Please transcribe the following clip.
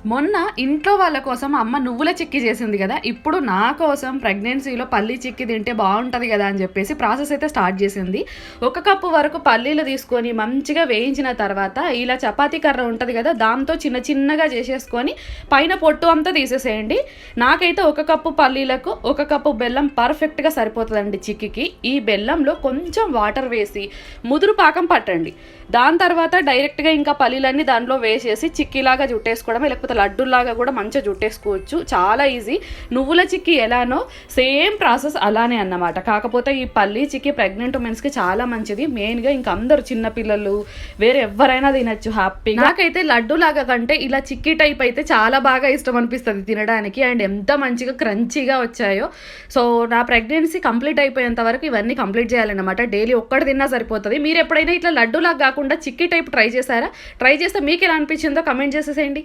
మొన్న ఇంట్లో వాళ్ళ కోసం అమ్మ నువ్వుల చిక్కీ చేసింది కదా, ఇప్పుడు నా కోసం ప్రెగ్నెన్సీలో పల్లీ చిక్కీ తింటే బాగుంటుంది కదా అని చెప్పేసి ప్రాసెస్ అయితే స్టార్ట్ చేసింది. 1 కప్పు వరకు పల్లీలు తీసుకొని మంచిగా వేయించిన తర్వాత ఇలా చపాతీ కర్ర ఉంటుంది కదా, దాంతో చిన్న చిన్నగా చేసేసుకొని పైన పొట్టు అంతా తీసేసేయండి. నాకైతే 1 కప్పు పల్లీలకు 1 కప్పు బెల్లం పర్ఫెక్ట్గా సరిపోతుందండి చిక్కీకి. ఈ బెల్లంలో కొంచెం వాటర్ వేసి ముదురు పాకం పట్టండి. దాని తర్వాత డైరెక్ట్గా ఇంకా పల్లీలన్నీ దాంట్లో వేసేసి చిక్కీలాగా జుట్టేసుకోవడం, లేకపోతే లడ్డూలాగా కూడా మంచిగా జుట్టేసుకోవచ్చు. చాలా ఈజీ. నువ్వుల చిక్కీ ఎలానో సేమ్ ప్రాసెస్ అలానే అన్నమాట. కాకపోతే ఈ పల్లీ చిక్కీ ప్రెగ్నెంట్ ఉమెన్స్కి చాలా మంచిది. మెయిన్గా ఇంకా అందరూ చిన్నపిల్లలు వేరే ఎవరైనా తినచ్చు హ్యాపీగా. నాకైతే లడ్డూలాగా కంటే ఇలా చిక్కీ టైప్ అయితే చాలా బాగా ఇష్టం అనిపిస్తుంది తినడానికి. అండ్ ఎంత మంచిగా క్రంచీగా వచ్చాయో. సో నా ప్రెగ్నెన్సీ కంప్లీట్ అయిపోయేంత వరకు ఇవన్నీ కంప్లీట్ చేయాలన్నమాట. డైలీ ఒక్కటి తిన్నా సరిపోతుంది. మీరు ఎప్పుడైనా ఇట్లా లడ్డూలాగా కాకుండా చిక్కీ టైప్ ట్రై చేశారా? ట్రై చేస్తే మీకు ఎలా అనిపించిందో కమెంట్ చేసేసేయండి.